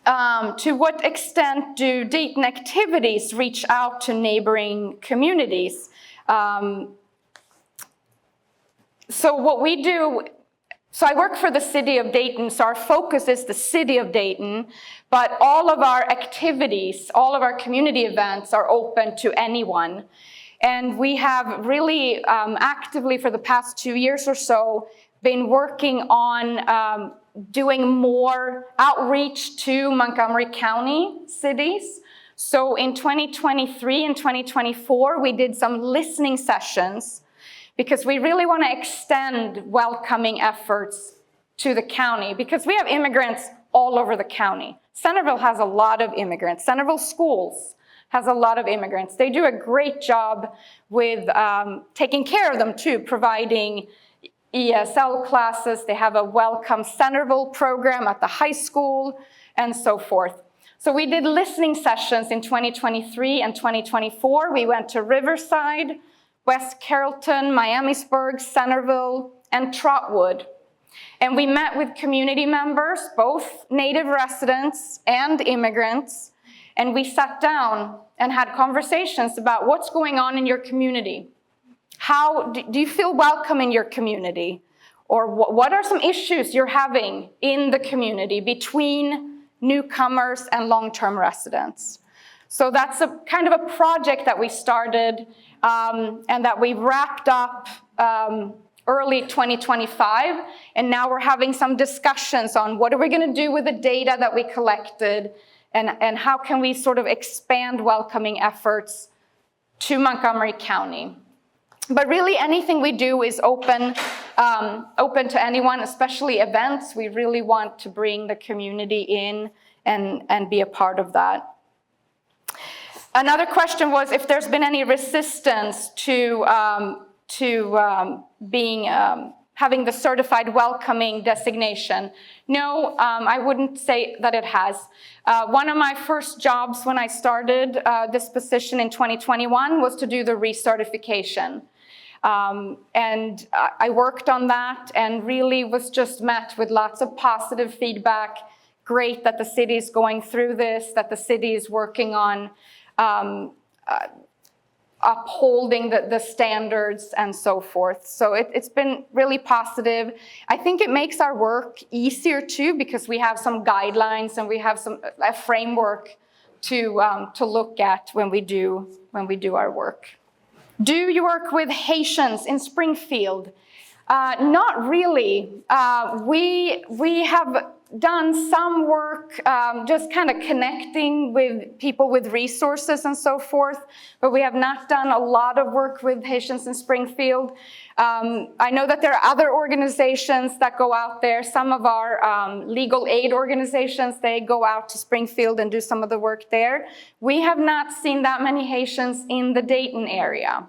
To what extent do Dayton activities reach out to neighboring communities? So what we do, so I work for the city of Dayton, so our focus is the city of Dayton, but all of our activities, all of our community events are open to anyone. And we have really actively for the past 2 years or so been working on doing more outreach to Montgomery County cities. So in 2023 and 2024, we did some listening sessions because we really want to extend welcoming efforts to the county because we have immigrants all over the county. Centerville has a lot of immigrants. Centerville Schools has a lot of immigrants. They do a great job with taking care of them too, providing ESL classes. They have a Welcome Centerville program at the high school and so forth. So we did listening sessions in 2023 and 2024. We went to Riverside, West Carrollton, Miamisburg, Centerville, and Trotwood. And we met with community members, both native residents and immigrants, and we sat down and had conversations about what's going on in your community. How do you feel welcome in your community? Or what are some issues you're having in the community between newcomers and long-term residents? So that's a kind of a project that we started and that we wrapped up early 2025. And now we're having some discussions on what are we going to do with the data that we collected, and how can we sort of expand welcoming efforts to Montgomery County. But really anything we do is open to anyone, especially events. We really want to bring the community in and be a part of that. Another question was if there's been any resistance to having the certified welcoming designation. No, I wouldn't say that it has. One of my first jobs when I started this position in 2021 was to do the recertification. And I worked on that and really was just met with lots of positive feedback. Great that the city is going through this, that the city is working on upholding the standards and so forth. So it's been really positive. I think it makes our work easier too, because we have some guidelines and we have a framework to look at when we do our work. Do you work with Haitians in Springfield? Not really. We have done some work just kind of connecting with people with resources and so forth, but we have not done a lot of work with Haitians in Springfield. I know that there are other organizations that go out there. Some of our legal aid organizations, they go out to Springfield and do some of the work there. We have not seen that many Haitians in the Dayton area.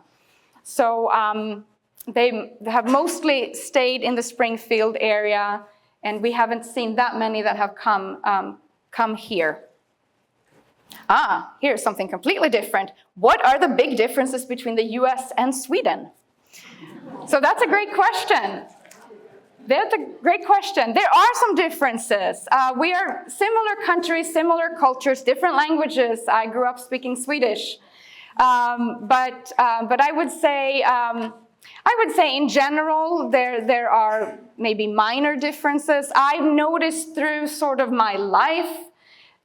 So they have mostly stayed in the Springfield area, and we haven't seen that many that have come here. Here's something completely different. What are the big differences between the US and Sweden? So that's a great question. That's a great question. There are some differences. We are similar countries, similar cultures, different languages. I grew up speaking Swedish. But I would say in general, there are maybe minor differences. I've noticed through sort of my life,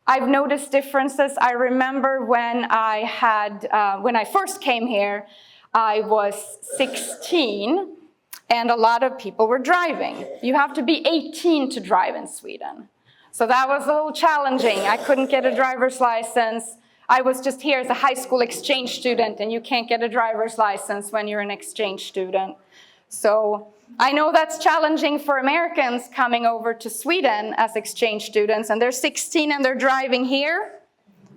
I've noticed differences. I remember when I first came here, I was 16, and a lot of people were driving. You have to be 18 to drive in Sweden. So that was a little challenging. I couldn't get a driver's license. I was just here as a high school exchange student, and you can't get a driver's license when you're an exchange student. So I know that's challenging for Americans coming over to Sweden as exchange students, and they're 16 and they're driving here,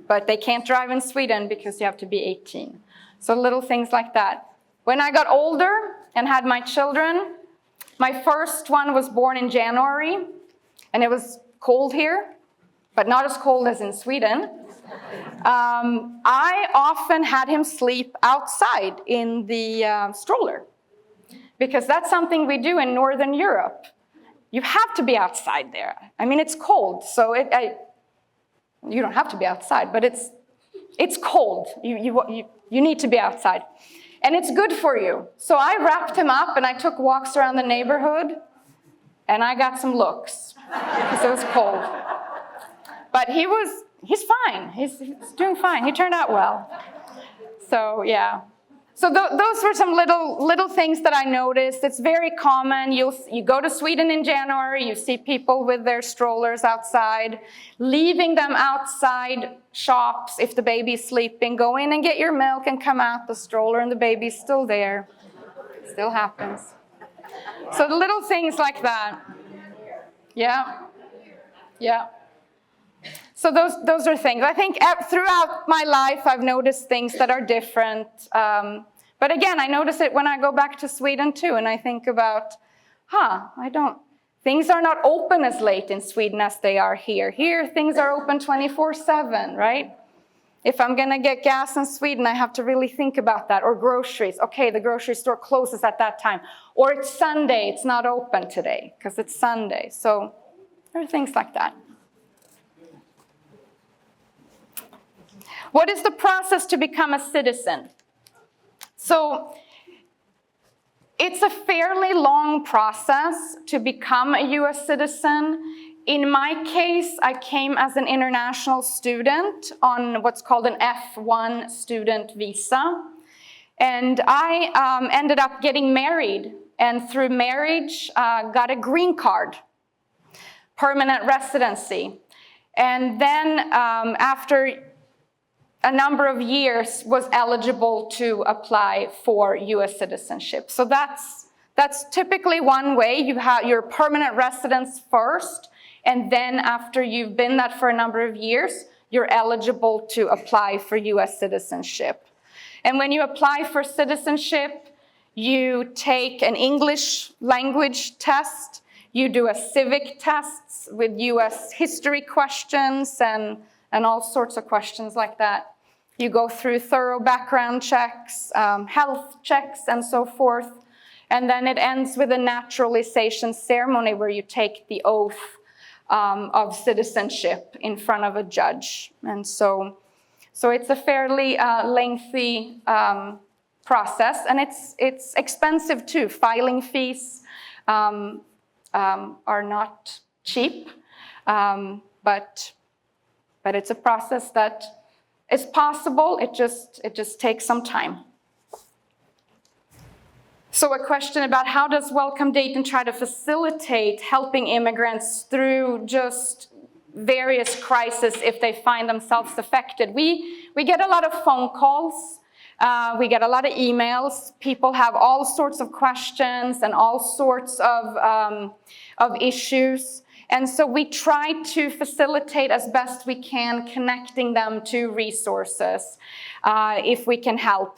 but they can't drive in Sweden because you have to be 18. So little things like that. When I got older and had my children, my first one was born in January, and it was cold here, but not as cold as in Sweden. I often had him sleep outside in the stroller, because that's something we do in Northern Europe. You have to be outside there. I mean, it's cold, so you don't have to be outside, but it's cold. You need to be outside. And it's good for you. So I wrapped him up and I took walks around the neighborhood, and I got some looks because it was cold. But he's fine. He's doing fine. He turned out well. So yeah. So those were some little things that I noticed. It's very common. You go to Sweden in January, you see people with their strollers outside, leaving them outside shops if the baby's sleeping. Go in and get your milk and come out, the stroller and the baby's still there. Still happens. So the little things like that. Yeah. Yeah. So those are things. I think throughout my life, I've noticed things that are different. But again, I notice it when I go back to Sweden too, and I think about, things are not open as late in Sweden as they are here. Here, things are open 24/7, right? If I'm gonna get gas in Sweden, I have to really think about that. Or groceries. Okay, the grocery store closes at that time. Or it's Sunday, it's not open today because it's Sunday. So there are things like that. What is the process to become a citizen? So it's a fairly long process to become a US citizen. In my case, I came as an international student on what's called an F1 student visa. And I ended up getting married, and through marriage, got a green card, permanent residency. And then after a number of years was eligible to apply for US citizenship. So that's typically one way. You have your permanent residence first, and then after you've been that for a number of years, you're eligible to apply for US citizenship. And when you apply for citizenship, you take an English language test, you do a civic test with US history questions and all sorts of questions like that. You go through thorough background checks, health checks, and so forth. And then it ends with a naturalization ceremony where you take the oath of citizenship in front of a judge. And so So it's a fairly lengthy process, and it's expensive too. Filing fees are not cheap, but it's a process that is possible. It just takes some time. So a question about how does Welcome Dayton try to facilitate helping immigrants through just various crises if they find themselves affected. We get a lot of phone calls. We get a lot of emails. People have all sorts of questions and all sorts of issues. And so we try to facilitate as best we can, connecting them to resources if we can help.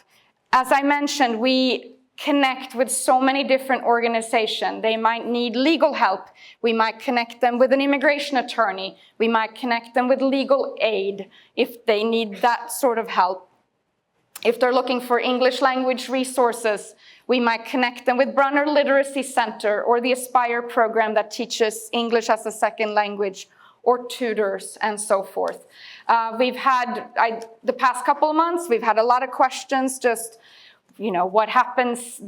As I mentioned, we connect with so many different organizations. They might need legal help. We might connect them with an immigration attorney. We might connect them with legal aid if they need that sort of help. If they're looking for English language resources, we might connect them with Brunner Literacy Center or the Aspire program that teaches English as a second language, or tutors and so forth. We've had, the past couple of months, we've had a lot of questions, just, what happens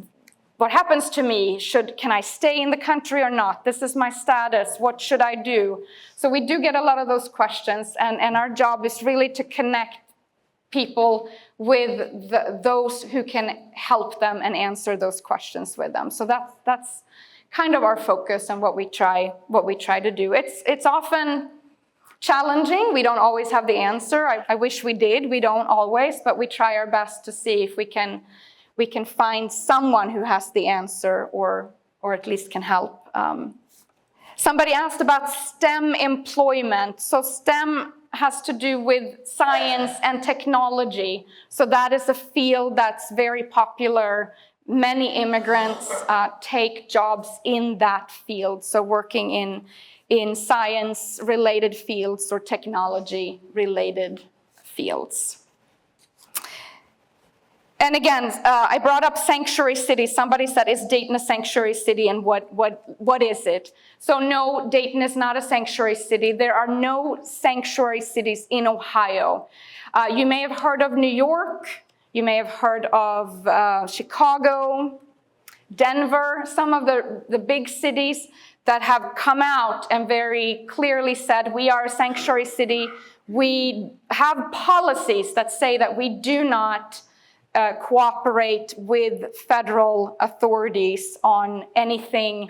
to me? Can I stay in the country or not? This is my status. What should I do? So we do get a lot of those questions, and our job is really to connect people with those who can help them and answer those questions with them. So that's kind of our focus and what we try to do. It's often challenging. We don't always have the answer. I wish we did. We don't always, but we try our best to see if we can find someone who has the answer or at least can help. Somebody asked about STEM employment. So STEM has to do with science and technology. So that is a field that's very popular. Many immigrants take jobs in that field. So working in science-related fields or technology-related fields. And again, I brought up sanctuary city. Somebody said, is Dayton a sanctuary city, and what is it? So no, Dayton is not a sanctuary city. There are no sanctuary cities in Ohio. You may have heard of New York. You may have heard of Chicago, Denver, some of the big cities that have come out and very clearly said, we are a sanctuary city. We have policies that say that we do not cooperate with federal authorities on anything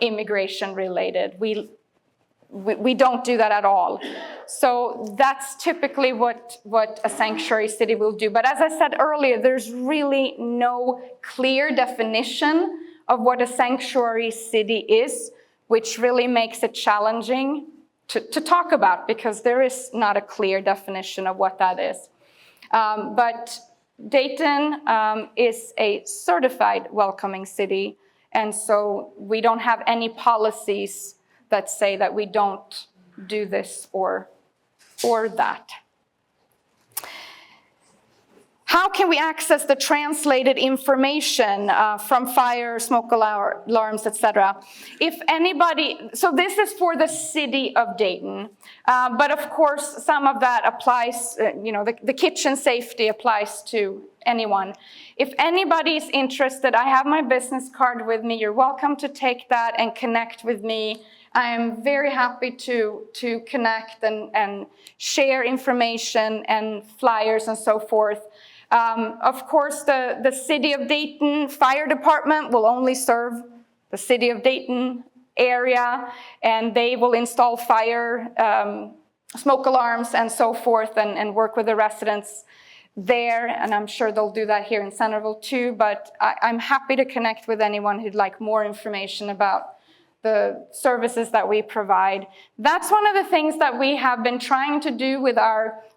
immigration related. We don't do that at all. So that's typically what a sanctuary city will do. But as I said earlier, there's really no clear definition of what a sanctuary city is, which really makes it challenging to talk about, because there is not a clear definition of what that is. But Dayton is a certified welcoming city, and so we don't have any policies that say that we don't do this or that. How can we access the translated information from fire, smoke alarms, etc.? If anybody, so this is for the city of Dayton, but of course some of that applies, the kitchen safety applies to anyone. If anybody is interested, I have my business card with me. You're welcome to take that and connect with me. I'm very happy to connect and share information and flyers and so forth. Of course, the City of Dayton Fire Department will only serve the City of Dayton area, and they will install fire, smoke alarms and so forth, and work with the residents there, and I'm sure they'll do that here in Centerville too, but I'm happy to connect with anyone who'd like more information about the services that we provide. That's one of the things that we have been trying to do with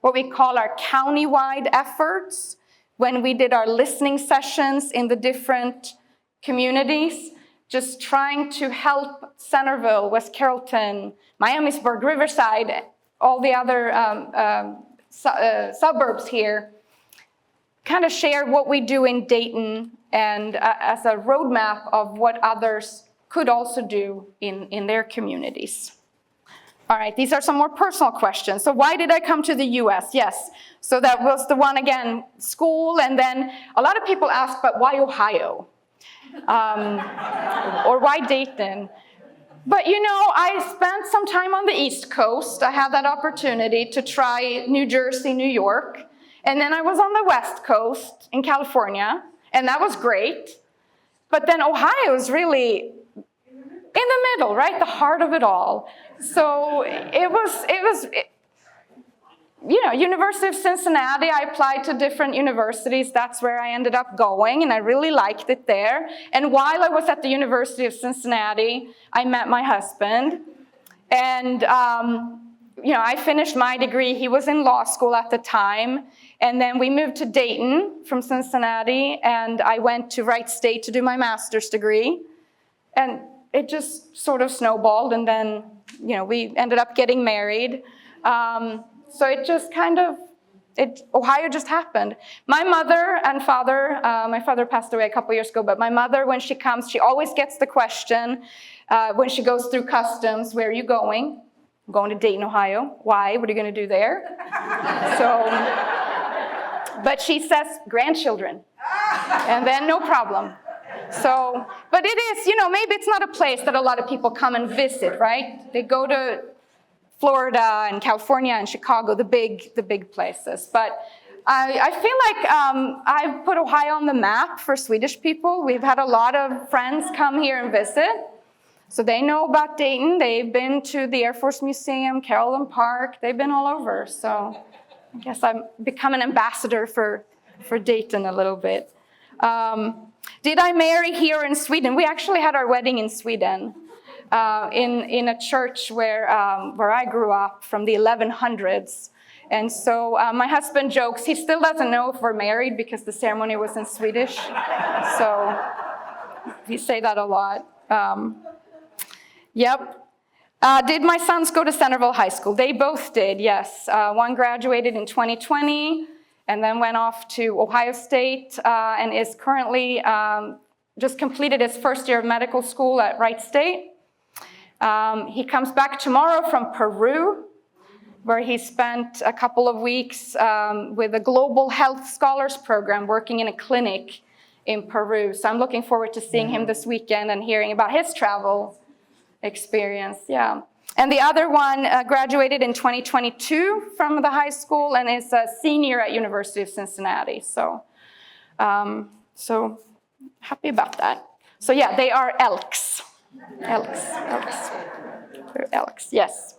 what we call our county-wide efforts, when we did our listening sessions in the different communities, just trying to help Centerville, West Carrollton, Miamisburg, Riverside, all the other suburbs here, kind of share what we do in Dayton and as a roadmap of what others could also do in their communities. All right, these are some more personal questions. So why did I come to the US? Yes, so that was the one again, school, and then a lot of people ask, but why Ohio? Or why Dayton? But you know, I spent some time on the East Coast. I had that opportunity to try New Jersey, New York, and then I was on the West Coast in California, and that was great. But then Ohio is really in the middle, right? The heart of it all. So it was, you know, University of Cincinnati, I applied to different universities. That's where I ended up going, and I really liked it there. And while I was at the University of Cincinnati, I met my husband. And, you know, I finished my degree. He was in law school at the time. And then we moved to Dayton from Cincinnati, and I went to Wright State to do my master's degree. And it just sort of snowballed, and then, you know, we ended up getting married. So it just kind of, Ohio just happened. My mother and father, my father passed away a couple years ago, but my mother, when she comes, she always gets the question when she goes through customs, where are you going? I'm going to Dayton, Ohio. Why? What are you going to do there? But she says grandchildren, and then no problem. So, but it is, you know, maybe it's not a place that a lot of people come and visit, right? They go to Florida and California and Chicago, the big places. But I feel like I've put Ohio on the map for Swedish people. We've had a lot of friends come here and visit. So they know about Dayton. They've been to the Air Force Museum, Carolyn Park. They've been all over. So I guess I've become an ambassador for Dayton a little bit. Did I marry here in Sweden? We actually had our wedding in Sweden, in a church where I grew up from the 1100s. And so my husband jokes, he still doesn't know if we're married because the ceremony was in Swedish. So we say that a lot. Yep. Did my sons go to Centerville High School? They both did, yes. One graduated in 2020 and then went off to Ohio State and is currently just completed his first year of medical school at Wright State. He comes back tomorrow from Peru, where he spent a couple of weeks with a Global Health Scholars Program working in a clinic in Peru. So I'm looking forward to seeing him this weekend and hearing about his travel experience, yeah. And the other one graduated in 2022 from the high school and is a senior at University of Cincinnati. So, so happy about that. So yeah, they are Elks. Elks. They're Elks, yes.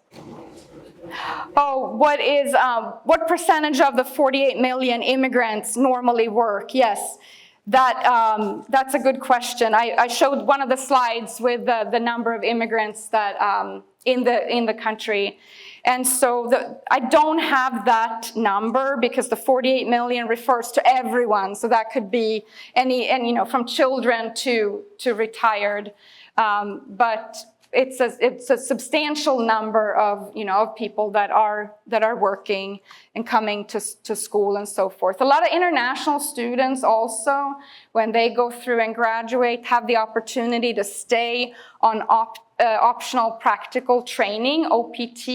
Oh, what percentage of the 48 million immigrants normally work? Yes. That's a good question. I showed one of the slides with the number of immigrants that in the country, and so I don't have that number because the 48 million refers to everyone. So that could be any from children to retired, but it's a substantial number of of people that are working and coming to school and so forth. A lot of international students also, when they go through and graduate, have the opportunity to stay on optional practical training, OPT,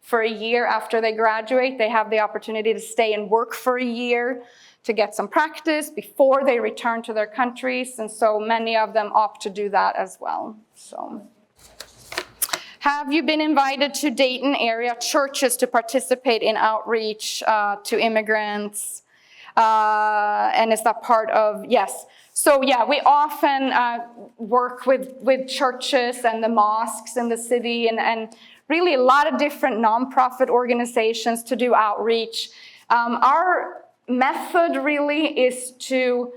for a year after they graduate. They have the opportunity to stay and work for a year to get some practice before they return to their countries, and so many of them opt to do that as well. So. Have you been invited to Dayton area churches to participate in outreach to immigrants? And is that part of, yes. So yeah, we often work with churches and the mosques in the city and really a lot of different nonprofit organizations to do outreach. Our method really is to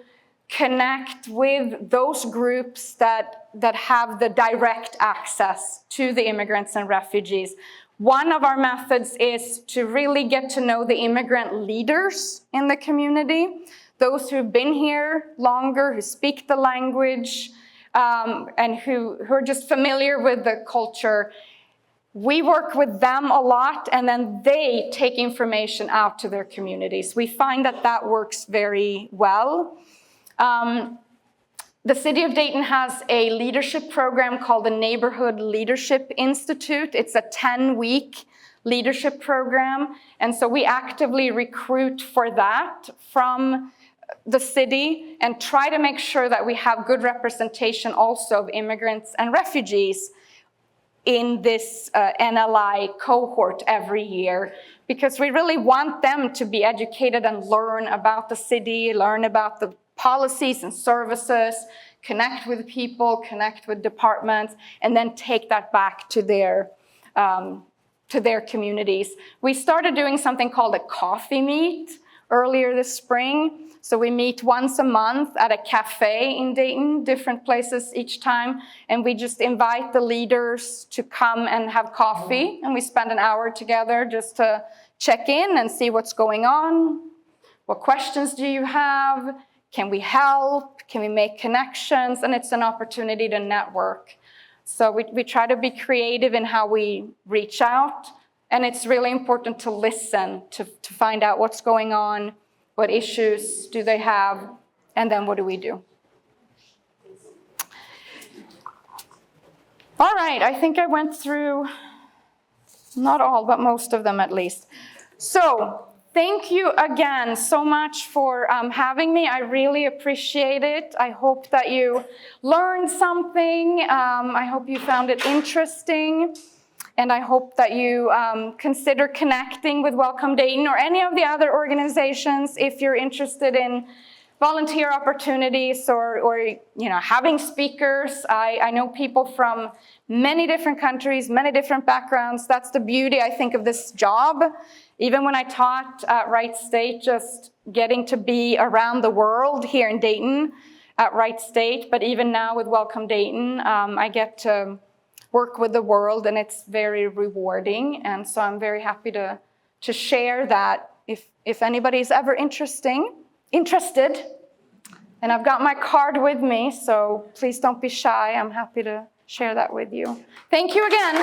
connect with those groups that have the direct access to the immigrants and refugees. One of our methods is to really get to know the immigrant leaders in the community, those who've been here longer, who speak the language, and who are just familiar with the culture. We work with them a lot, and then they take information out to their communities. We find that works very well. The City of Dayton has a leadership program called the Neighborhood Leadership Institute. It's a 10-week leadership program. And so we actively recruit for that from the city and try to make sure that we have good representation also of immigrants and refugees in this NLI cohort every year, because we really want them to be educated and learn about the city, learn about the policies and services, connect with people, connect with departments, and then take that back to their communities. We started doing something called a coffee meet earlier this spring. So we meet once a month at a cafe in Dayton, different places each time, and we just invite the leaders to come and have coffee, and we spend an hour together just to check in and see what's going on. What questions do you have? Can we help? Can we make connections? And it's an opportunity to network. So we try to be creative in how we reach out, and it's really important to listen, to find out what's going on, what issues do they have, and then what do we do? All right, I think I went through, not all, but most of them at least. So thank you again so much for having me. I really appreciate it. I hope that you learned something. I hope you found it interesting. And I hope that you consider connecting with Welcome Dayton or any of the other organizations if you're interested in volunteer opportunities or having speakers. I know people from many different countries, many different backgrounds. That's the beauty, I think, of this job. Even when I taught at Wright State, just getting to be around the world here in Dayton at Wright State, but even now with Welcome Dayton, I get to work with the world, and it's very rewarding. And so I'm very happy to share that if anybody's ever interested. And I've got my card with me, so please don't be shy. I'm happy to share that with you. Thank you again.